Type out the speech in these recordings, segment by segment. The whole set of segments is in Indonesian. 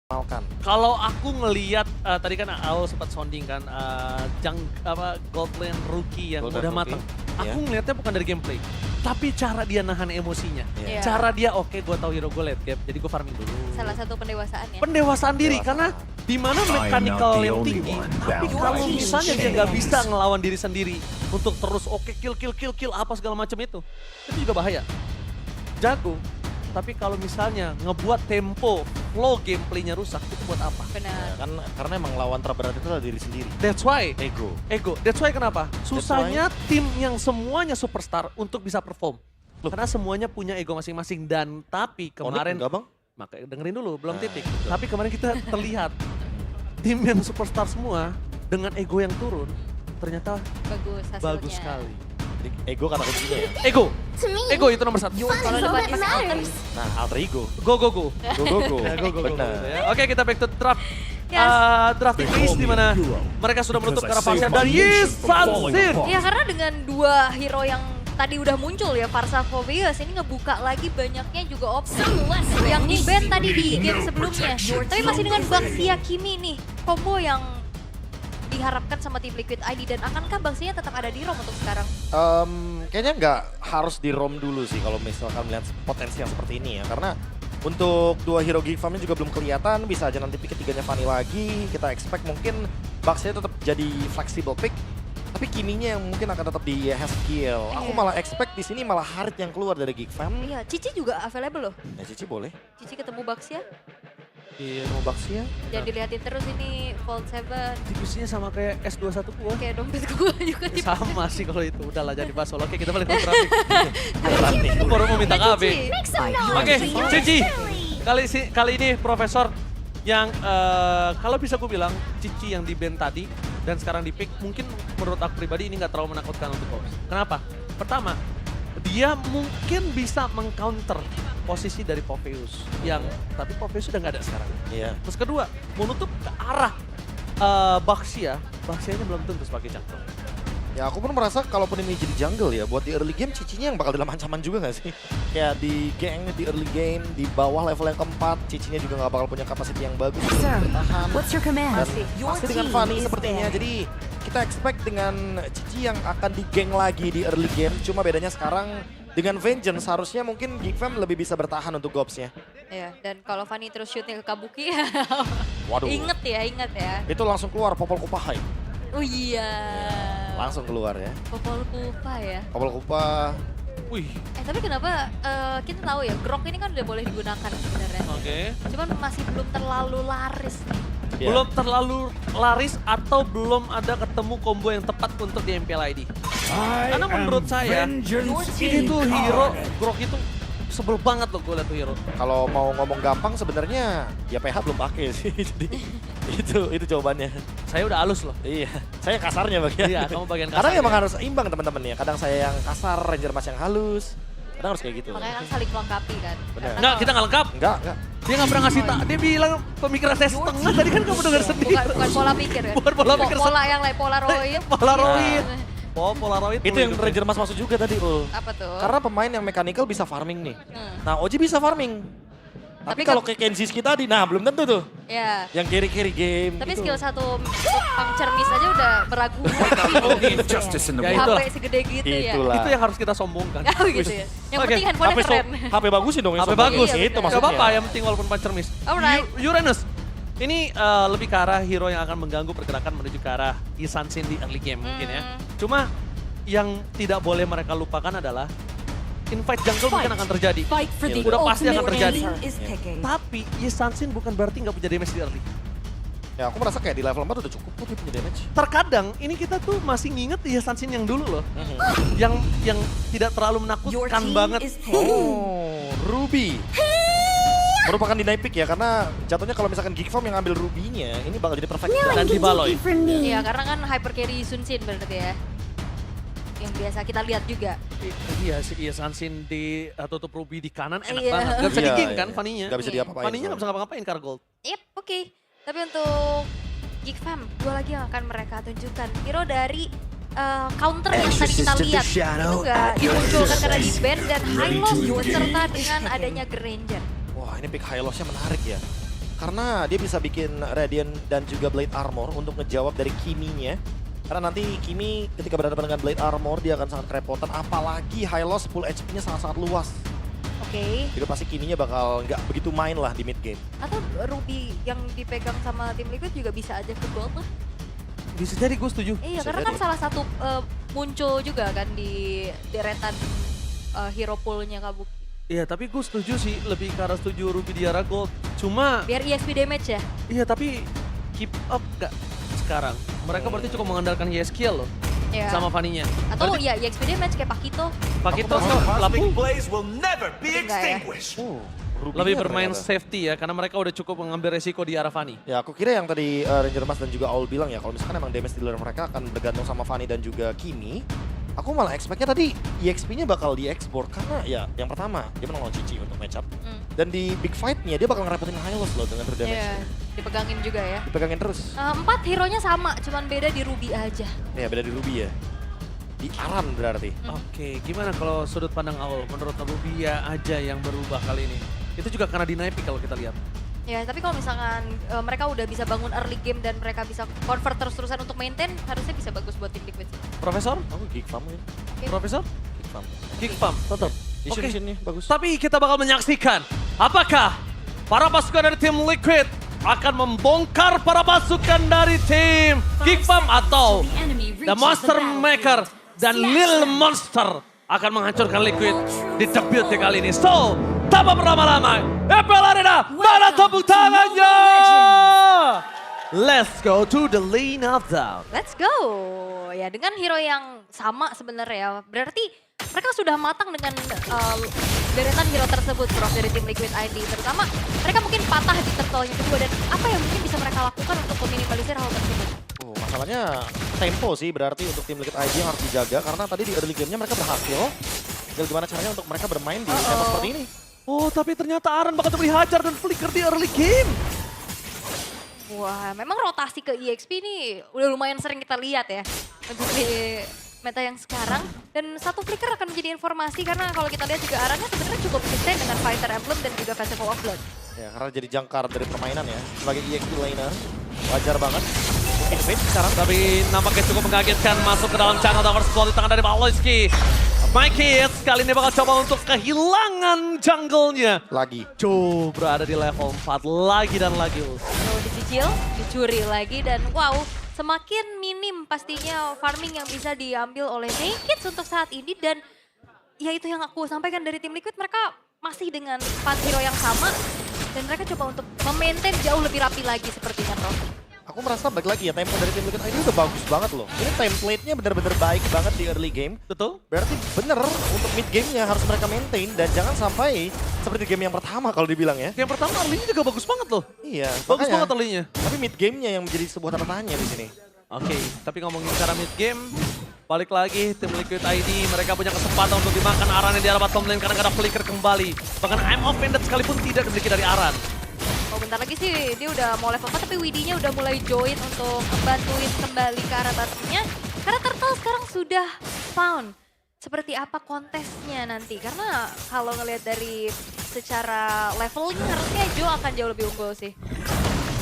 Malkan. Kalau aku ngelihat tadi kan Ao sempat sounding kan Goldland rookie yang Golden udah rookie, matang. ya. Aku ngelihatnya bukan dari gameplay, tapi cara dia nahan emosinya. Iya. Cara dia oke gue tahu hero gue late game, jadi gue farming dulu. Salah satu pendewasaan ya. Pendewasaan diri Dewasa. karena di mana mechanical yang tinggi, tapi kalau misalnya dia nggak bisa ngelawan diri sendiri untuk terus oke kill apa segala macam itu juga bahaya. Jago. Tapi kalau misalnya ngebuat tempo, flow gameplaynya rusak, itu buat apa? Benar. Ya, kan karena emang lawan terberat itu adalah diri sendiri. That's why, Ego. that's why kenapa? Susahnya tim yang semuanya superstar untuk bisa perform. Loh. Karena semuanya punya ego masing-masing dan tapi kemarin, enggak bang? maka dengerin dulu, belum Nah, titik. betul. Tapi kemarin kita terlihat tim yang superstar semua dengan ego yang turun, ternyata Bagus hasilnya. bagus sekali. Jadi ego kata kuncinya ya. Ego itu nomor 1. Kalau depan is alter. Nah alter ego. Go. Go. Ya, go. Benar. Ya. Oke, kita back to draft. Yes. Drafting phase di mana mereka sudah menutup ke arah Farsa dan Yes Sansin. Ya karena dengan dua hero yang tadi udah muncul ya, Farsa Phoveus ini ngebuka lagi banyaknya juga opsi yang di-ban tadi di game sebelumnya. Tapi masih dengan Baxia Kimi nih, combo yang diharapkan sama tim Liquid ID, dan akankah Baxia tetap ada di ROM untuk sekarang? Kayaknya nggak harus di ROM dulu sih kalau misalkan melihat potensi yang seperti ini ya. Karena untuk dua hero Geek Farm-nya juga belum kelihatan, bisa aja nanti pick ketiganya Fanny lagi. Kita expect mungkin Baxia tetap jadi flexible pick. Tapi Kiminya yang mungkin akan tetap di Haskill. Aku Iya. malah expect di sini malah Harit yang keluar dari Geek Farm. Iya, Cici juga available loh. Ya Cici boleh. Cici ketemu Baxia, Iya mau Baxia. jangan dilihatin terus ini Vault 7. Divisinya sama kayak S21 gua. Kayak dompet gue juga di Sama sih kalau itu. Udahlah jadi bahas. Oke, kita balik ke traffic. Berarti. Aku baru mau minta KB. Cici. Oke, Cici. Kali ini Profesor yang kalau bisa gue bilang Cici yang di band tadi dan sekarang di pick, mungkin menurut aku pribadi ini nggak terlalu menakutkan untuk Ops. Kenapa? Pertama, dia mungkin bisa mengcounter posisi dari Phoveus yang tapi Phoveus sudah nggak ada sekarang. Iya. Terus kedua, menutup ke arah Baxianya belum tentu sebagai jungle. Ya aku pun merasa kalaupun ini jadi jungle ya, buat di early game Cicinya yang bakal dalam ancaman juga gak sih? Kayak di geng, di early game, di bawah level yang keempat, Cicinya juga gak bakal punya kapasiti yang bagus untuk Sir, bertahan. what's your command? Dan pasti dengan Fanny sepertinya, jadi kita expect dengan Cici yang akan di geng lagi di early game. Cuma bedanya sekarang dengan Vengeance harusnya mungkin Geek Fam lebih bisa bertahan untuk Gobs-nya. Ya, dan kalau Fanny terus shootnya ke Kabuki, Waduh. inget ya. Itu langsung keluar Popol Kupahai. Oh iya. Langsung keluar ya. Popol Kupa ya. Popol Kupah. Wih, Tapi kenapa kita tahu ya, Grok ini kan udah boleh digunakan sebenarnya. oke. Cuman masih belum terlalu laris nih. Ya. Belum terlalu laris atau belum ada ketemu combo yang tepat untuk di MPL ID. Karena menurut saya, ini tuh hero, Grok itu sebel banget loh gue liat tuh hero. Kalau mau ngomong gampang sebenarnya ya PH belum pakai sih. Jadi itu jawabannya. Saya udah halus loh. Iya, saya kasarnya bagian. Iya, kamu bagian Kadang kasar emang ya. harus imbang teman-teman ya. Kadang saya yang kasar, Ranger Mas yang halus. Kadang harus kayak gitu. Makanya kan saling melengkapi kan. Benar. Karena Enggak, kalau- kita nggak lengkap. Enggak. Dia nggak pernah ngasih tak. Dia bilang pemikiran saya setengah. Tadi kan kamu dengar sendiri. bukan pola pikir kan. Bukan pola pikir. Pola yang lain, Polaroid. Polaroid. Iya. Oh, Polaroid. Itu yang Ranger Mas maksud juga tadi, Ul. Apa tuh? Karena pemain yang mechanical bisa farming nih. Hmm. Nah, Oji bisa farming. Tapi Tapi kalau kan- kayak Kenziski tadi, nah belum tentu tuh. Ya. Yang carry game Tapi gitu. skill satu puncture miss aja udah beragu. Injustice in the Ya, world. itulah. HP segede gitu ya. Itulah. Itu yang harus kita sombongkan. Oh gitu ya. Yang Oke, penting handphonenya keren. HP bagusin dong. yang HP sombong. bagus. Iya, Itu betul. maksudnya. Gak apa-apa, yang penting walaupun puncher miss. Alright. Uranus. Ini lebih ke arah hero yang akan mengganggu pergerakan menuju ke arah Isansin di early game mungkin ya. Cuma yang tidak boleh mereka lupakan adalah invite jungle mungkin akan terjadi. Fight for the Udah pasti akan ultimate terjadi. team is picking. Tapi Isansin bukan berarti nggak punya damage di early. Ya aku merasa kayak di level 4 udah cukup kok dia punya damage. Terkadang ini kita tuh masih nginget Isansin yang dulu loh. Yang tidak terlalu Your menakutkan team banget. is picking. Oh, Ruby. Merupakan deny pick ya, karena jatuhnya kalau misalkan Geek Farm yang ambil Ruby-nya, ini bakal jadi perfect. Dan di Baloy. Iya, karena kan hyper carry Sunsin berarti ya. Yang biasa kita lihat juga. Iya sih, Isansin di tutup Ruby di kanan enak Iya. banget. Gak bisa Iya, di-gank iya. kan Fanny-nya. Gak bisa diapa-apain. Fanny-nya gak bisa ngapa-ngapain Kargold. Yep, oke. Tapi untuk Geek Fam, dua lagi yang akan mereka tunjukkan. Hero dari counter yang tadi kita lihat. Itu nggak dimunculkan karena di ban dan Hylos beserta dengan adanya Granger. Wah ini pick high loss-nya menarik ya. Karena dia bisa bikin Radiant dan juga Blade Armor untuk ngejawab dari Kimi-nya. Karena nanti Kimi ketika berhadapan dengan Blade Armor dia akan sangat kerepotan. Apalagi High Loss full HP-nya sangat-sangat luas. Oke. Jadi pasti Kimi-nya bakal nggak begitu main lah di mid game. Atau Ruby yang dipegang sama tim Liquid juga bisa aja ke gold lah. Bisa jadi, gue setuju. Iya, Bisa karena kan jadi. salah satu muncul juga kan di deretan hero pool-nya Kabuki. Iya, tapi gue setuju sih, lebih ke arah setuju Ruby Diara Gold. Cuma, Biar EXP damage ya. iya tapi keep up gak sekarang? Mereka berarti cukup mengandalkan YSKill loh, Iya. sama Fanny-nya. Atau Berarti ya EXP damage kayak Pakito. Pakito Aku so, Cosmic Lapu blaze will never be Enggak ya? extinguished. Ruby-nya lebih bermain ternyata. safety ya, karena mereka udah cukup mengambil resiko di arah Fanny. Ya aku kira yang tadi Ranger Mas dan juga Aul bilang ya, kalau misalkan emang damage dealer mereka akan bergantung sama Fanny dan juga Kimi. Aku malah expect-nya tadi EXP-nya bakal diekspor karena ya yang pertama dia menang lawan Cici untuk matchup. Dan di big fight-nya dia bakal ngerepotin High Loss loh dengan true damage. Iya, dipegangin juga ya. Dipegangin terus. 4 hero-nya sama, cuman beda di Ruby aja. Ya beda di Ruby ya. Di Aran berarti. Oke, gimana kalau sudut pandang Aul? Menurut Ruby ya aja yang berubah kali ini. Itu juga karena dinaiki kalau kita lihat. Ya, tapi kalau misalkan mereka udah bisa bangun early game dan mereka bisa convert terus-terusan untuk maintain, harusnya bisa bagus buat tim Liquid sih. Profesor? Aku Geek Farm ya. Oke. Profesor? Geek Farm. Kick Pump, tetap. Mission nih bagus. Tapi kita bakal menyaksikan apakah para pasukan dari tim Liquid akan membongkar para pasukan dari tim Kick Pump atau The Monster Maker dan Lil Monster akan menghancurkan Liquid di debut kali ini. So, tanpa berlama-lama, FPL Arena, mana tepuk tangannya? Let's go to the lane of down. Let's go. Ya, dengan hero yang sama sebenarnya ya. Berarti mereka sudah matang dengan deretan hero tersebut, Prof, dari tim Liquid ID. Terutama mereka mungkin patah di turtle-nya kedua. Dan apa yang mungkin bisa mereka lakukan untuk meminimalisir hal tersebut? Masalahnya tempo sih berarti untuk tim Liquid ID yang harus dijaga karena tadi di early game-nya mereka berhasil. Tinggal gimana caranya untuk mereka bermain di tempo seperti ini. Oh, tapi ternyata Aran bakal dihajar dan flicker di early game. Wah, memang rotasi ke EXP ini udah lumayan sering kita lihat ya. Untuk di meta yang sekarang. Dan satu flicker akan menjadi informasi karena kalau kita lihat juga Arannya sebenarnya cukup sustain dengan Fighter Emblem dan juga Festival of Blood. Ya karena jadi jangkar dari permainan ya. Sebagai EXP laner, wajar banget. Mungkin win sekarang. Tapi nampaknya cukup mengagetkan masuk ke dalam channel Tower Squad di tangan dari Maloyski. My Kids kali ini bakal coba untuk kehilangan jungle-nya. Lagi. Tuh, berada di level 4 lagi dan lagi. Lalu dicicil, dicuri lagi dan wow, semakin minim pastinya farming yang bisa diambil oleh Kids untuk saat ini. Dan ya itu yang aku sampaikan dari tim Liquid, mereka masih dengan 4 hero yang sama. Dan mereka coba untuk memaintain jauh lebih rapi lagi sepertinya, Prof. Aku merasa balik lagi ya, tempo dari tim Liquid ID udah bagus banget loh. Ini template-nya bener-bener baik banget di early game. Betul? Berarti bener untuk mid game-nya harus mereka maintain dan jangan sampai seperti game yang pertama kalau dibilang ya. Yang pertama early-nya juga bagus banget loh. Iya, Bagus makanya. banget early-nya. Tapi mid game-nya yang menjadi sebuah tanda tanya di sini. Oke, tapi ngomongin cara mid game, balik lagi tim Liquid ID, mereka punya kesempatan untuk dimakan Arannya di arah bottom lane karena ada flicker kembali. Bahkan I'm offended sekalipun tidak dimiliki dari Aran. Oh bentar lagi sih dia udah mau level 4 tapi Widdy-nya udah mulai join untuk bantuin kembali ke arah bottomnya. Karena Turtle sekarang sudah found seperti apa kontesnya nanti. Karena kalau ngelihat dari secara levelnya harusnya Joe akan jauh lebih unggul sih.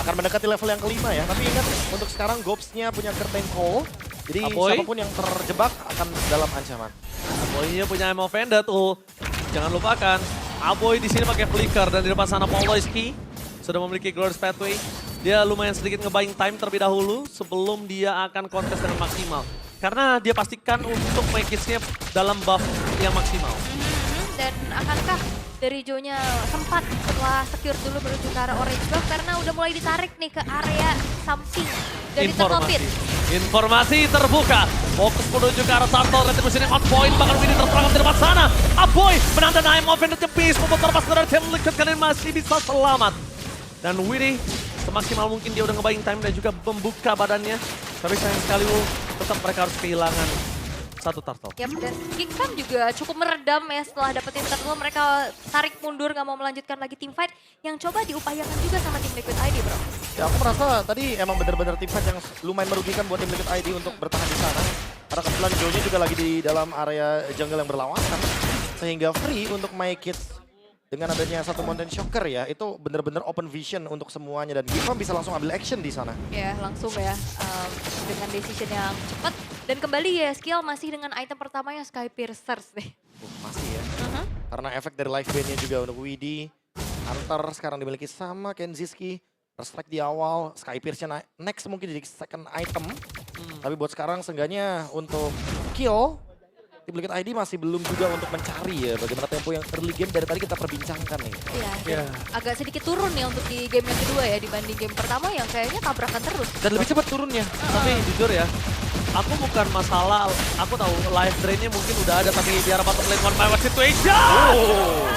Akan mendekati level yang kelima ya, tapi ingat untuk sekarang Gobs-nya punya curtain call. Jadi Aboy. siapapun yang terjebak akan dalam ancaman. Aboy-nya punya I'm offended tuh. Jangan lupakan, Aboy di sini pakai flicker dan di depan sana Poloyski sudah memiliki Glorious Pathway. Dia lumayan sedikit nge-buying time terlebih dahulu sebelum dia akan kontes dengan maksimal. Karena dia pastikan untuk Magis-nya dalam buff yang maksimal. Dan akankah dari Joe-nya sempat setelah secure dulu menuju ke arah orange buff karena udah mulai ditarik nih ke area samping dari Turtle Pit. Informasi terbuka. Fokus menuju ke arah Turtle. Retribution on point. Bahkan ini terperangkap di depan sana. Aboy menantang I'm offended the beast. Membuat terlepas dari tim Liquid kali ini masih bisa selamat. Dan Widdy semaksimal mungkin dia udah nge-buying time dan juga membuka badannya. Tapi sayang sekali tetap mereka harus kehilangan satu turtle. Yap, dan Kingdom juga cukup meredam ya setelah dapetin turtle. Mereka tarik mundur gak mau melanjutkan lagi team fight yang coba diupayakan juga sama tim Liquid ID, bro. Ya aku merasa tadi emang bener-bener tim fight yang lumayan merugikan buat tim Liquid ID untuk bertahan di sana. Karena kebetulan Joe-nya juga lagi di dalam area jungle yang berlawanan. Sehingga free untuk My Kids dengan adanya satu Mountain Shocker ya, itu bener-bener open vision untuk semuanya dan Gifam bisa langsung ambil action di sana. Ya langsung ya dengan decision yang cepat dan kembali ya skill masih dengan item pertamanya Sky Piercers deh. Masih ya, karena efek dari life band-nya juga untuk Widi. Hunter sekarang dimiliki sama Kenziski. Strike di awal, Sky Pierce-nya next mungkin jadi second item. Tapi buat sekarang seenggaknya untuk kill, Tim Liquid ID masih belum juga untuk mencari ya bagaimana tempo yang early game dari tadi kita perbincangkan nih. Iya, agak sedikit turun ya untuk di game yang kedua ya dibanding game pertama yang kayaknya tabrakan terus. Dan lebih cepat turunnya. Tapi jujur ya, aku bukan masalah, aku tahu live drain-nya mungkin udah ada tapi di arah bottom lane one by one situation.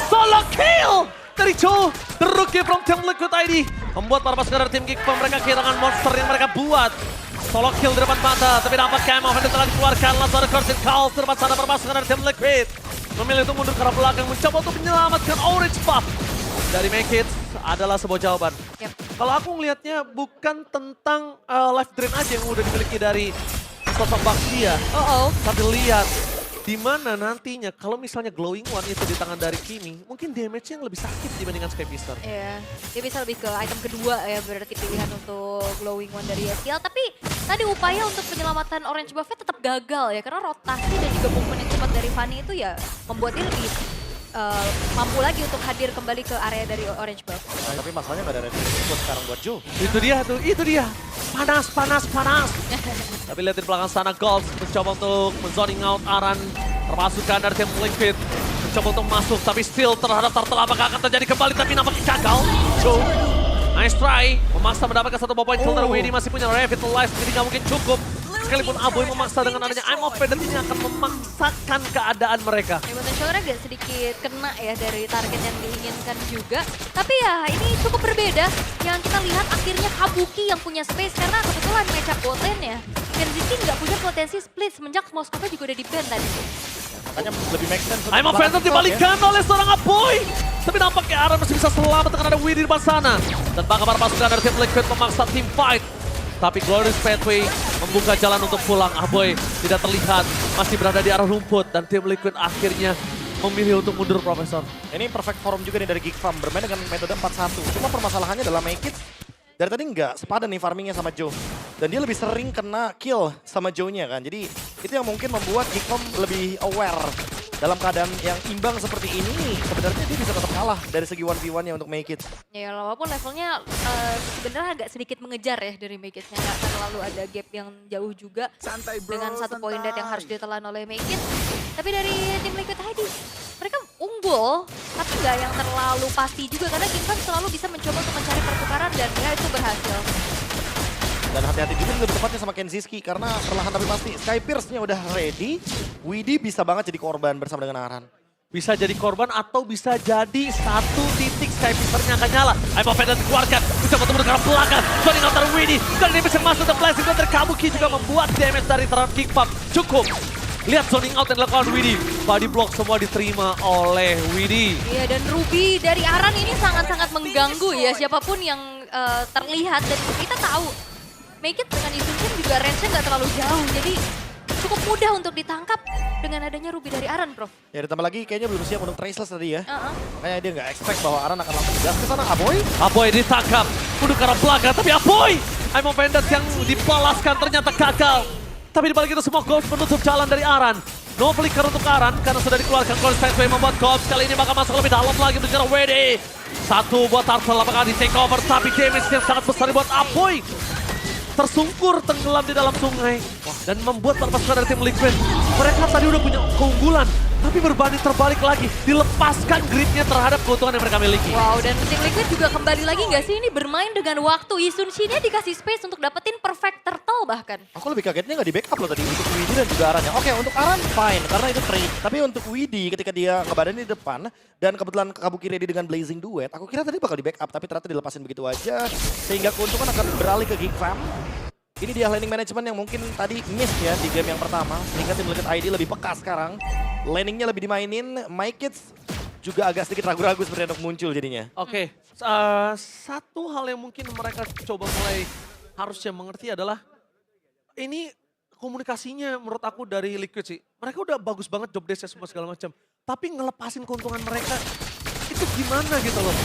Solo kill dari Joe, the rookie from Team Liquid ID. Membuat para pasukan dari tim Geekfam mereka kehilangan monster yang mereka buat. Solo kill di depan mata, tapi nampak Cam Offender telah dikeluarkan. Langsung ada Corsin Calls di depan sana para pasukan dari tim Liquid. Memilih untuk mundur ke arah belakang, mencoba untuk menyelamatkan Orange Buff. Dari Make It adalah sebuah jawaban. Yep. Kalau aku melihatnya bukan tentang life drain aja yang udah dimiliki dari sosok Baxia. Tapi lihat di mana nantinya kalau misalnya Glowing One itu di tangan dari Kimi, mungkin damage-nya yang lebih sakit dibandingkan Sky Piercer. Iya, dia bisa lebih ke item kedua ya berarti pilihan untuk Glowing One dari Yesiel. Tapi tadi upaya untuk penyelamatan Orange Buff-nya tetap gagal ya karena rotasi dan juga movement yang cepat dari Fanny itu ya membuat dia lebih mampu lagi untuk hadir kembali ke area dari Orange Buff. Tapi masalahnya nggak ada ready buat sekarang buat Joe. Itu dia tuh, itu dia. Panas, panas, panas. Tapi lihat di belakang sana Golf mencoba untuk men-zoning out Aran. Terpasukan dari tim Liquid. Mencoba untuk masuk tapi still terhadap turtle apakah akan terjadi kembali tapi nampaknya gagal. Joe, nice try. Memaksa mendapatkan satu point kill dari Widi masih punya revitalize jadi nggak mungkin cukup. Sekalipun Aboy memaksa dengan adanya I'm Offended ini akan memaksakan keadaan mereka. Ya, Mountain agak sedikit kena ya dari target yang diinginkan juga. Tapi ya ini cukup berbeda. Yang kita lihat akhirnya Kabuki yang punya space karena kebetulan matchup bot lane ya. Kenziski nggak punya potensi split semenjak Moskova juga udah di-ban tadi. Makanya lebih make sense. I'm Offended dibalikan oleh seorang Aboy. Tapi nampaknya Aran masih bisa selamat dengan ada Widi di depan sana. Dan bakal para pasukan dari tim Liquid memaksa team fight. Tapi Glorious Pathway membuka jalan untuk pulang. Aboy tidak terlihat, masih berada di arah rumput. Dan tim Liquid akhirnya memilih untuk mundur, Profesor. Ini perfect form juga nih dari Geekfam, bermain dengan metode 4-1. Cuma permasalahannya adalah Make It dari tadi nggak sepadan nih farmingnya sama Joe. Dan dia lebih sering kena kill sama Joe-nya kan. Jadi itu yang mungkin membuat Geekfam lebih aware. Dalam keadaan yang imbang seperti ini, sebenarnya dia bisa tetap kalah dari segi 1v1-nya untuk Make It. Ya walaupun levelnya sebenarnya agak sedikit mengejar ya dari Make It-nya. Nggak terlalu ada gap yang jauh juga. Santai bro, Dengan satu point dead yang santai. harus ditelan oleh Make It. Tapi dari tim Liquid ID, mereka unggul, tapi nggak yang terlalu pasti juga. Karena Geekfam selalu bisa mencoba untuk mencari pertukaran dan ya itu berhasil. Dan hati-hati juga lebih tepatnya sama Kenziski karena perlahan tapi pasti Sky Pierce-nya udah ready. Widi bisa banget jadi korban bersama dengan Aran. Bisa jadi korban atau bisa jadi satu titik Sky Piercer-nya akan nyala. I'm Offended dikeluarkan, bisa bertemu dengan belakang. Zoning out dari Widi, kali ini bisa masuk dan blessing dari Kabuki juga membuat damage dari Teran Geekfam cukup. Lihat zoning out yang dilakukan Widi. Body block semua diterima oleh Widi. Iya dan Ruby dari Aran ini sangat-sangat mengganggu ya siapapun yang terlihat. Dan kita tahu Make It dengan Isunkin juga range-nya nggak terlalu jauh. Jadi cukup mudah untuk ditangkap dengan adanya Ruby dari Aran, Prof. Ya ditambah lagi kayaknya belum siap untuk Traceless tadi ya. Makanya dia nggak expect bahwa Aran akan langsung gas ke sana. Aboy. Aboy ditangkap, mundur ke arah belakang, tapi Aboy! I'm Offended yang dibalaskan ternyata gagal. Tapi dibalik itu semua Ghost menutup jalan dari Aran. No flicker untuk Aran karena sudah dikeluarkan Glorious Pathway membuat Ghost kali ini bakal masuk lebih dalam lagi menuju ke WD. Satu buat Turtle apakah di take over tapi damage yang sangat besar buat Aboy. Tersungkur tenggelam di dalam sungai dan membuat para pasukan dari tim Liquid mereka tadi udah punya keunggulan tapi berbanding terbalik lagi dilepaskan gripnya terhadap keuntungan yang mereka miliki. Wow, dan tim Liquid juga kembali lagi nggak sih ini bermain dengan waktu. Isun-Shin-nya dikasih space untuk dapetin perfect turtle bahkan. Aku lebih kagetnya nggak di backup loh tadi untuk Widi dan juga Aran ya. Oke untuk Aran fine karena itu trade. Tapi untuk Widi ketika dia ngebadanin di depan dan kebetulan Kabuki ready dengan Blazing Duet. Aku kira tadi bakal di backup tapi ternyata dilepasin begitu aja. Sehingga keuntungan akan beralih ke Geekfam. Ini dia laning management yang mungkin tadi miss ya di game yang pertama. Sehingga tim Liquid ID lebih peka sekarang. Laningnya lebih dimainin. My Kids juga agak sedikit ragu-ragu seperti untuk muncul jadinya. Oke, satu hal yang mungkin mereka coba mulai harusnya mengerti adalah ini komunikasinya menurut aku dari Liquid sih. Mereka udah bagus banget job desk-nya semua segala macam. Tapi ngelepasin keuntungan mereka itu itu gimana gitu loh.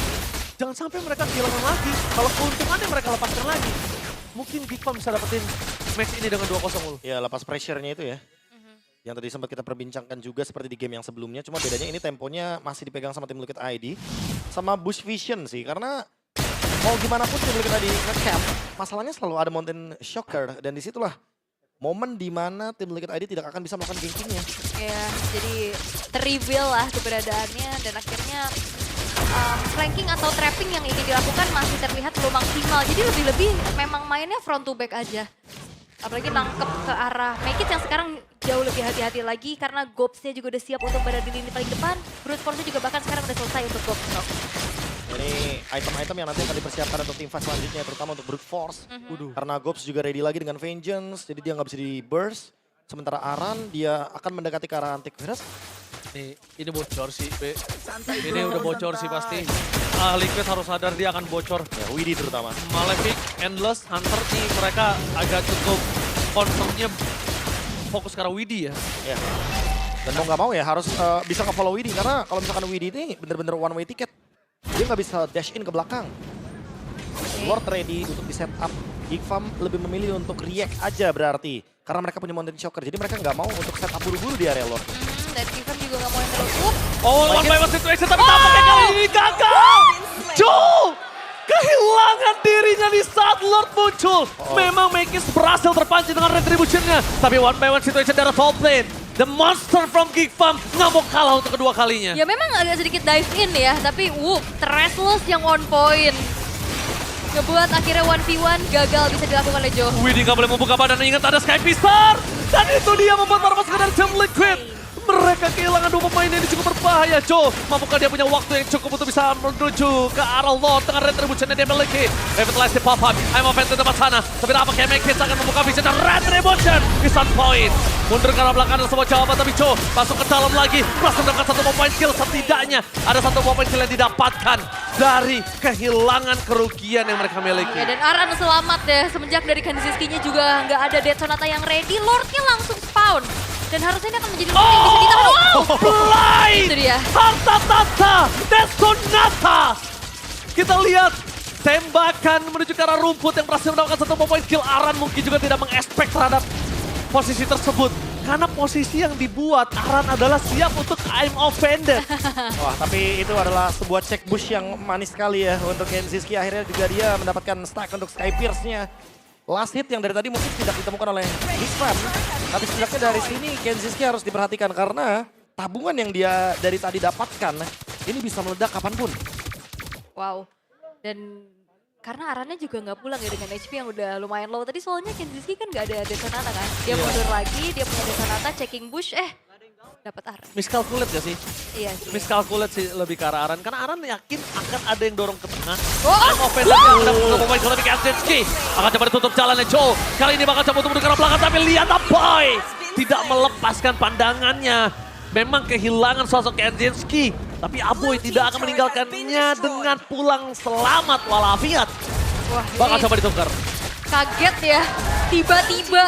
Jangan sampai mereka kehilangan lagi. Kalau keuntungannya mereka lepaskan lagi. Mungkin Geekfam bisa dapetin match ini dengan 2-0 dulu. Ya lepas pressure-nya itu ya. Yang tadi sempat kita perbincangkan juga seperti di game yang sebelumnya. Cuma bedanya ini temponya masih dipegang sama tim Liquid ID. Sama Bush Vision sih. Karena mau gimana pun tim Liquid ID nge-camp. Masalahnya selalu ada Mountain Shocker. Dan disitulah momen dimana tim Liquid ID tidak akan bisa melakukan gankingnya. Ya, jadi ter-reveal lah keberadaannya dan akhirnya flanking atau trapping yang ini dilakukan masih terlihat belum maksimal. Jadi lebih-lebih memang mainnya front to back aja. Apalagi nangkep ke arah Make It yang sekarang jauh lebih hati-hati lagi karena Gobs-nya juga udah siap untuk berada di lini paling depan. Brute Force-nya juga bahkan sekarang udah selesai untuk Gobs. Ini item-item yang nanti akan dipersiapkan untuk tim fight selanjutnya, terutama untuk Brute Force. Karena Gobs juga ready lagi dengan Vengeance, jadi dia nggak bisa di-burst. Sementara Aran, dia akan mendekati ke arah Antivirus. Nih, ini bocor sih, Be. Ini udah bocor sih pasti. Liquid harus sadar dia akan bocor. Ya, Widhi terutama. Malefic, Endless, Hunter nih mereka agak cukup concernnya fokus ke arah Widhi ya. Ya. Dan mau nggak mau ya harus bisa nge-follow Widhi. Karena kalau misalkan Widhi ini bener-bener one way ticket. Dia nggak bisa dash in ke belakang. Lord ready untuk di setup. Geekfam lebih memilih untuk react aja berarti. Karena mereka punya Mountain Shocker. Jadi mereka nggak mau untuk setup buru-buru di area Lord. Dan Geekfam juga nggak mau yang terlalu Oh, one by one situation tapi tampaknya kali ini gagal. Joe kehilangan dirinya di saat Lord muncul. Memang Makis berhasil terpancing dengan retribution-nya. Tapi one by one situation dari top lane. The monster from Geekfam nggak mau kalah untuk kedua kalinya. Ya memang agak sedikit dive in ya, tapi Thrashless yang on point. Ngebuat akhirnya 1v1 gagal bisa dilakukan oleh Joe. Widhi nggak boleh membuka badan, ingat ada Sky Pistar. Dan itu dia membuat para pasukan dari tim Liquid. Mereka kehilangan dua pemain ini cukup berbahaya, Joe. Mampukah dia punya waktu yang cukup untuk bisa menuju ke arah Lord dengan retribution-nya dia memiliki. Revitalize di pop-up, I'm offense di tempat sana. Tapi apa kayak Make It akan membuka vision dan retribution di sun point. Mundur ke arah belakang ada sebuah jawaban, tapi Joe masuk ke dalam lagi. Berhasil mendapatkan satu point kill, setidaknya ada satu point kill yang didapatkan dari kehilangan kerugian yang mereka miliki. Ya, dan Aran selamat deh, semenjak dari Kanziski-nya juga nggak ada Death Sonata yang ready, Lord-nya langsung spawn. Dan harusnya ini akan menjadi yang bisa ditahan. Wow! Blind! Itu dia. Harta Tata! Death Sonata! Kita lihat tembakan menuju ke arah rumput yang berhasil mendapatkan satu point kill. Aran mungkin juga tidak mengekspek terhadap posisi tersebut. Karena posisi yang dibuat Aran adalah siap untuk I'm offended. Wah, tapi itu adalah sebuah check bush yang manis sekali ya untuk Kenziski. Akhirnya juga dia mendapatkan stack untuk Sky Pierce-nya. Last hit yang dari tadi mungkin tidak ditemukan oleh Geekfam. Tapi setidaknya dari sini Kenziski harus diperhatikan karena tabungan yang dia dari tadi dapatkan ini bisa meledak kapanpun. Wow. Dan karena Arannya juga nggak pulang ya dengan HP yang udah lumayan low. Tadi soalnya Kenziski kan nggak ada Death Sonata kan. Dia mundur lagi, dia punya Death Sonata, checking bush, dapat Aran. Miscalculate gak sih? Iya sih. Miscalculate sih lebih ke arah Aran. Karena Aran yakin akan ada yang dorong ke tengah. Oh! I'm offensive yang udah menunggu pemain kalau lebih Kenziski. Akan coba ditutup jalannya Joe. Kali ini bakal coba untuk ke arah belakang. Tapi lihat Boy tidak melepaskan pandangannya. Memang kehilangan sosok Kenziski. Tapi Aboy tidak akan meninggalkannya dengan pulang selamat walafiat. Wah, Bakal ini coba ditukar. kaget ya. Tiba-tiba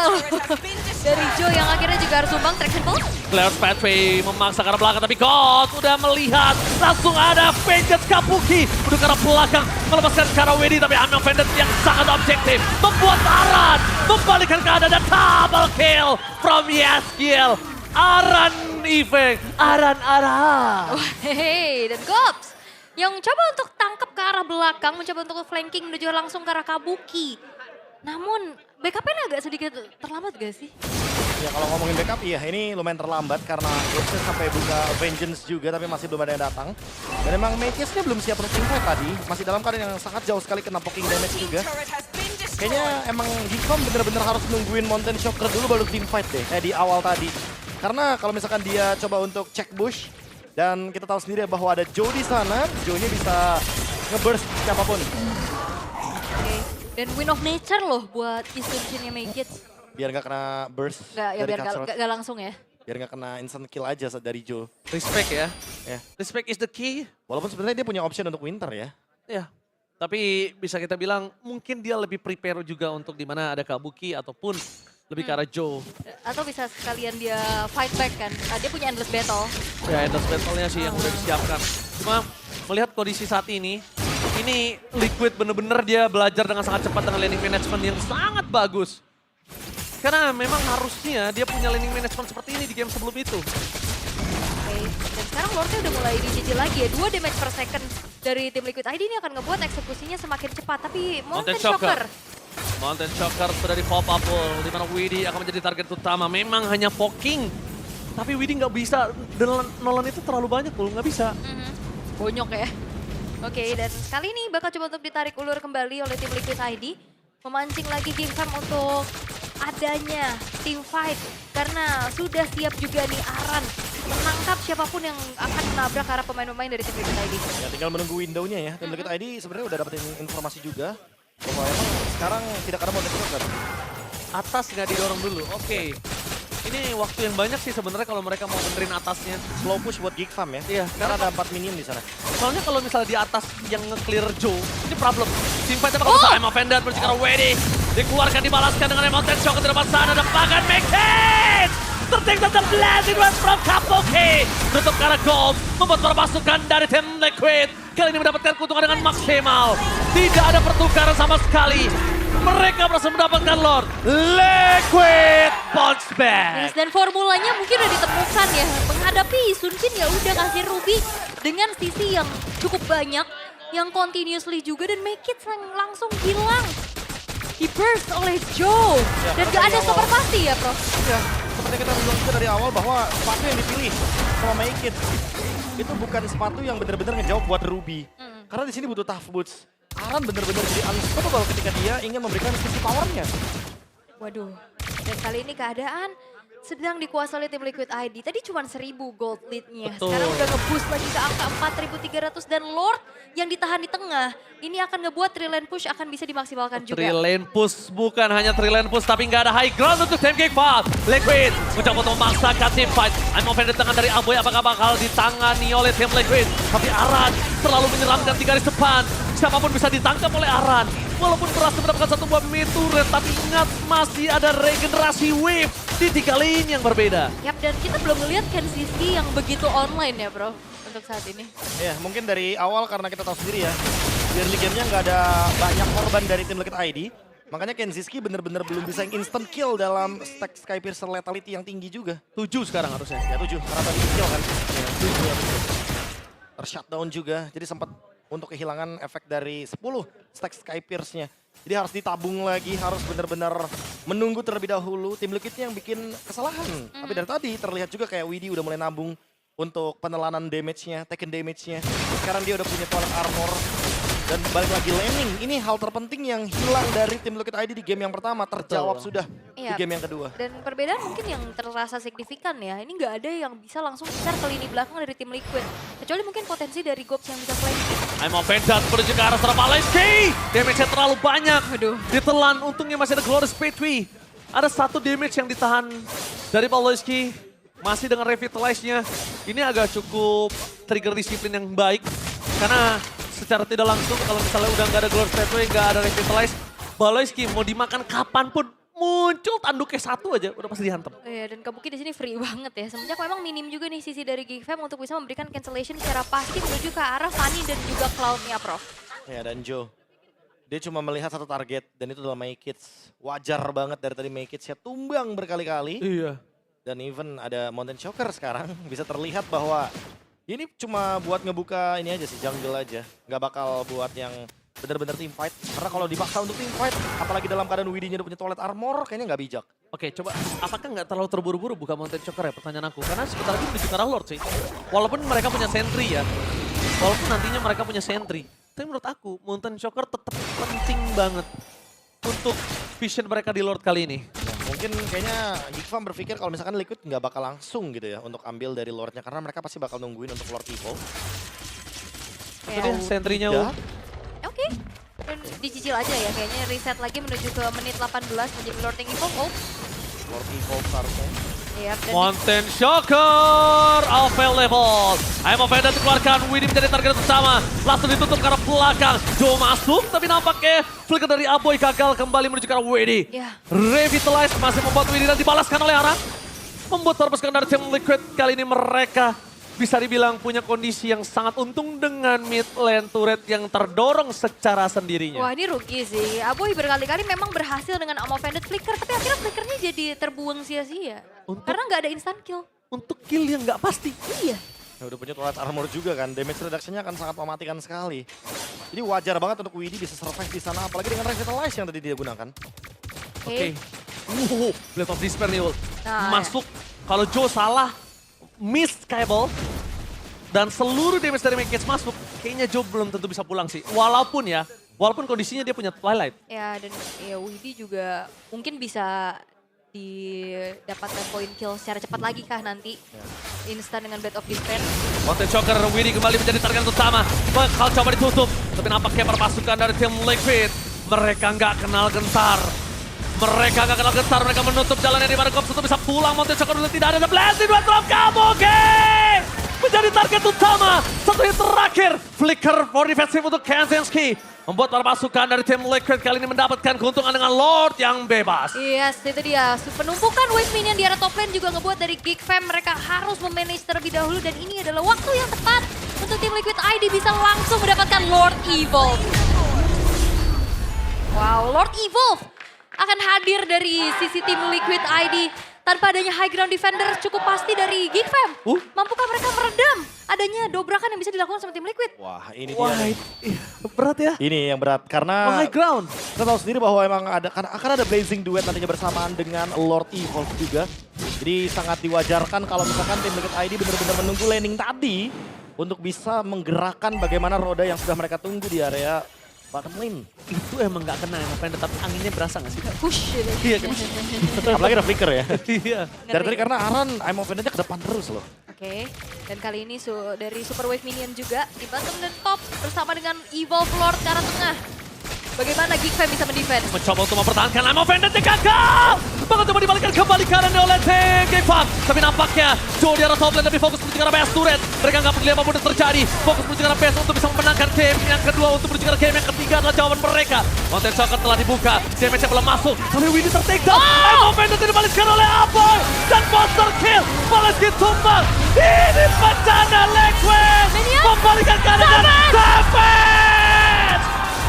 dari Joe yang akhirnya juga harus sumbang traction ball. Clarence Pathway memaksa ke arah belakang, tapi God udah melihat. Langsung ada Vengeance Kabuki. Menuju ke arah belakang, melepaskan ke arah Widhi, tapi Amno Vendor yang sangat objektif. Membuat Aran membalikan keadaan dan double kill from Yaskiel. Aran Ifeng, Aran. Wah, hehe, dan Gobs yang coba untuk tangkap ke arah belakang, mencoba untuk flanking menuju langsung ke arah Kabuki. Namun backupnya agak sedikit terlambat gak sih? Ya kalau ngomongin backup, iya ini lumayan terlambat karena Gobs sampai buka Vengeance juga tapi masih belum ada yang datang. Dan emang Makis-nya belum siap untuk teamfight tadi, masih dalam keadaan yang sangat jauh sekali kena poking damage juga. Kayaknya emang Geekfam bener-bener harus nungguin Mountain Shocker dulu baru teamfight deh, kayak di awal tadi. Karena kalau misalkan dia coba untuk check bush, dan kita tahu sendiri bahwa ada Joe di sana, Joe-nya bisa nge-burst siapapun. Oke. Dan Win of Nature loh buat Isunjinnya Make It. Biar nggak kena burst Nggak, ya dari biar Cutthroat. nggak langsung ya. Biar nggak kena instant kill aja dari Joe. Respect ya. Ya. Respect is the key. Walaupun sebenarnya dia punya option untuk winter ya. Ya, tapi bisa kita bilang mungkin dia lebih prepare juga untuk di mana ada Kabuki ataupun lebih ke arah Joe. Atau bisa sekalian dia fight back kan. Dia punya endless battle. Ya, endless battle-nya sih yang udah disiapkan. Cuma melihat kondisi saat ini Liquid bener-bener dia belajar dengan sangat cepat dengan laning management yang sangat bagus. Karena memang harusnya dia punya laning management seperti ini di game sebelum itu. Oke, dan sekarang Lordnya udah mulai dijijil lagi ya. 2 damage per second dari tim Liquid ID ini akan ngebuat eksekusinya semakin cepat. Tapi Mountain Shocker. Mountain Shocker sudah di pop up di mana Widhi akan menjadi target utama. Memang hanya poking. Tapi Widhi nggak bisa, Nolan itu terlalu banyak loh, nggak bisa. Bonyok ya. Oke, dan kali ini bakal coba untuk ditarik ulur kembali oleh tim Liquid ID. Memancing lagi Game Fam untuk adanya team fight. Karena sudah siap juga nih Aran menangkap siapapun yang akan menabrak arah pemain-pemain dari tim Liquid ID. Ya tinggal menunggu window-nya ya. Tim Liquid ID sebenarnya udah dapetin informasi juga bahwa emang sekarang tidak ada Mountain Shocker. Atas nggak didorong dulu, oke. Ini waktu yang banyak sih sebenarnya kalau mereka mau benerin atasnya. Slow push buat Geek Farm ya. Iya, Karena ada 4 minion di sana. Soalnya kalau misalnya di atas yang nge-clear Joe, ini problem. Team fight bakal besar, Emma Vendor bersikap Weddy. Dikeluarkan, dibalaskan dengan Mountain Shock ke depan sana, ada Pagan make it! Tertinggal the blazing rush from Kapoki. Tutup ke arah gold, membuat para pasukan dari tim Liquid. Kali ini mendapatkan keuntungan dengan maksimal. Tidak ada pertukaran sama sekali. Mereka berhasil mendapatkan Lord. Liquid bounce back. Yes, dan formulanya mungkin udah ditemukan ya. Menghadapi Sun Jin ya udah kasih Ruby dengan sisi yang cukup banyak. Yang continuously juga dan make it langsung hilang. Di burst oleh Joe. Ya, Dan karena gak ada dari stopper awal. pasti ya Prof? Ya, seperti kita bilang juga dari awal bahwa sepatu yang dipilih sama Make It itu bukan sepatu yang benar-benar ngejawab buat Ruby. Karena di sini butuh tough boots. Aran benar-benar jadi unstoppable ketika dia ingin memberikan sisi powernya. Waduh, dan kali ini keadaan sedang dikuasai oleh tim Liquid ID. Tadi cuma 1000 gold lead-nya. Betul. Sekarang udah nge-boost lagi ke angka 4300 dan Lord yang ditahan di tengah. Ini akan ngebuat 3-lane push akan bisa dimaksimalkan juga. 3-lane push, bukan hanya 3-lane push tapi nggak ada high ground untuk tim Geekfam. Liquid mencoba untuk memaksakan tim fight. I'm offended tangan dari Aboy, apakah bakal ditangani oleh tim Liquid? Tapi Aran terlalu menyeramkan di garis depan. Siapapun bisa ditangkap oleh Aran. Walaupun berhasil mendapatkan satu buah turret, tapi ingat masih ada regenerasi wave di 3 lane yang berbeda. Yap, dan kita belum ngeliat Kenziski yang begitu online ya bro, untuk saat ini. Ya, mungkin dari awal karena kita tahu sendiri ya, di early game-nya nggak ada banyak korban dari tim Liquid ID. Makanya Kenziski benar-benar belum bisa instant kill dalam stack Skypiercer lethality yang tinggi juga. 7 sekarang harusnya. Ya 7, karena tadi kill kan. Ya, 7 harusnya. Tershutdown juga, jadi sempat untuk kehilangan efek dari 10 stack Skypierce-nya. Jadi harus ditabung lagi, harus benar-benar menunggu terlebih dahulu. Tim Liquidnya yang bikin kesalahan. Tapi dari tadi terlihat juga kayak Widhi udah mulai nabung untuk penelanan damage-nya, taken damage-nya. Sekarang dia udah punya toilet armor. Dan balik lagi laning, ini hal terpenting yang hilang dari tim Liquid ID di game yang pertama. Terjawab Betul. sudah Iya. di game yang kedua. Dan perbedaan mungkin yang terasa signifikan ya, ini nggak ada yang bisa langsung besar ke lini belakang dari tim Liquid. Kecuali mungkin potensi dari Gobs yang bisa flanking. I'm offended menuju ke arah serang Malayski. Damage-nya terlalu banyak. Aduh. Ditelan, untungnya masih ada Glorious Petri. Ada 1 damage yang ditahan dari Malayski. Masih dengan revitalize-nya. Ini agak cukup trigger disiplin yang baik. Karena secara tidak langsung kalau misalnya udah nggak ada Glorious Petri, nggak ada revitalize. Malayski mau dimakan kapanpun muncul tanduknya 1 aja udah pasti dihantam. Oh iya, dan Kabuki di sini free banget ya. Semenjak memang minim juga nih sisi dari Geekfam untuk bisa memberikan cancellation secara pasti menuju ke arah Fanny dan juga Cloud-nya Prof. Ya dan Joe, dia cuma melihat satu target dan itu adalah Make It. Wajar banget dari tadi Make It-nya tumbang berkali-kali. Iya. Dan even ada Mountain Shocker sekarang bisa terlihat bahwa ini cuma buat ngebuka ini aja sih, jungle aja. Nggak bakal buat yang benar-benar team fight. Karena kalau dipaksa untuk team fight, apalagi dalam keadaan Widhi-nya udah punya toilet armor, kayaknya nggak bijak. Oke, coba apakah nggak terlalu terburu-buru buka Mountain Choker ya pertanyaan aku? Karena sebentar lagi menuju ke arah Lord sih. Walaupun mereka punya sentry ya. Walaupun nantinya mereka punya sentry. Tapi menurut aku Mountain Choker tetap penting banget untuk vision mereka di Lord kali ini. Nah, mungkin kayaknya Geekfam berpikir kalau misalkan Liquid nggak bakal langsung gitu ya untuk ambil dari Lordnya. Karena mereka pasti bakal nungguin untuk Lord Evo. Itu dia sentrynya. Udah. Oke. Dan dicicil aja ya kayaknya reset lagi menuju ke menit 18 menjadi Lord yang Evo. Oh, Lord Evo seharusnya. iya. Dan Mountain Shocker available. I'm offended dikeluarkan, Widhi menjadi target utama. Langsung ditutup ke arah belakang. Joe masuk tapi nampaknya flicker dari Aboy gagal kembali menuju ke arah Widhi. Ya. Revitalize masih membuat Widhi dan dibalaskan oleh Aran. Membuat terpuskan dari tim Liquid kali ini mereka bisa dibilang punya kondisi yang sangat untung dengan mid lane turret yang terdorong secara sendirinya. Wah ini rugi sih. Aboy berkali-kali memang berhasil dengan Amovended flicker, tapi akhirnya flickernya jadi terbuang sia-sia. Karena nggak ada instant kill. Untuk kill yang nggak pasti. Iya. Ya udah punya turret armor juga kan, damage reduction-nya akan sangat mematikan sekali. Jadi wajar banget untuk Widhi bisa survive di sana, apalagi dengan Revitalize yang tadi dia gunakan. Oke. Blade of Despair nih Ul. Nah, Masuk, kalau Joe salah, miss Cable. Dan seluruh damage dari Magicage masuk, kayaknya Joe belum tentu bisa pulang sih. Walaupun kondisinya dia punya Twilight. Ya dan ya Widhi juga mungkin bisa didapatkan poin kill secara cepat lagi kah nanti. Instan dengan Blade of Despair. Mountain Choker, Widhi kembali menjadi target utama. Bakal coba ditutup, tapi nampaknya perpasukan dari tim Liquid. Mereka nggak kenal gentar. Mereka menutup jalannya di mana Gops untuk bisa pulang. Mountain Choker dulu tidak ada blessing, dua drop kamu, oke! Menjadi target utama, satu hit terakhir. Flicker for defensive untuk Kanzensky. Membuat para pasukan dari tim Liquid kali ini mendapatkan keuntungan dengan Lord yang bebas. Yes, itu dia. Penumpukan wave minion di area top lane juga ngebuat dari Geek Fam mereka harus memanage terlebih dahulu dan ini adalah waktu yang tepat untuk tim Liquid ID bisa langsung mendapatkan Lord Evolve. Wow, Lord Evolve akan hadir dari sisi tim Liquid ID. Tanpa adanya high ground defender cukup pasti dari Geek Fam. Mampukah mereka meredam adanya dobrakan yang bisa dilakukan sama tim Liquid? Wah ini Wah, dia. berat ya. Ini yang berat karena High ground. kita tahu sendiri bahwa emang akan ada Blazing Duet nantinya bersamaan dengan Lord Evolve juga. Jadi sangat diwajarkan kalau misalkan tim Liquid ID benar-benar menunggu laning tadi untuk bisa menggerakkan bagaimana roda yang sudah mereka tunggu di area bottom lane. Itu emang nggak kena yang Amovended, tapi anginnya berasa nggak sih? Push gitu. Iya kan? Apalagi ada flicker ya. Iya. Dari tadi karena Aran Amovended-nya ke depan terus loh. Oke, dan kali ini dari Super Wave Minion juga di bottom dan top bersama dengan Evolve Lord ke arah tengah. Bagaimana Geek Fam bisa mendefense? Mencoba untuk mempertahankan Amovended gagal! Bakal coba dibalikan kembali kanan oleh tim Geek Fam. Tapi nampaknya Joe di arah top lane lebih fokus menuju ke arah base turret. Mereka nggak peduli apapun yang terjadi. Fokus menuju ke arah base untuk bisa memenangkan game yang kedua. Untuk menuju ke arah game yang ketiga adalah jawaban mereka. Mountain Choker telah dibuka. Damage-nya belum masuk. Tapi Widhi ter-take down. Amovended dibalikkan oleh Aboy. Dan monster kill. Malah tumbang. Ini bencana Liquid. Membalikan keadaan.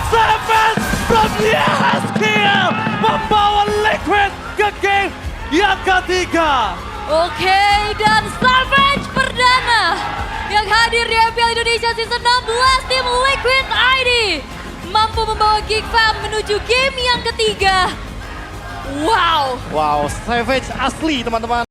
Savage from Yes Kill membawa Liquid ke game yang ketiga. Oke, dan Savage perdana yang hadir di MPL Indonesia Season 16 tim Liquid ID mampu membawa Geek Fam menuju game yang ketiga. Wow. Wow, Savage asli teman-teman.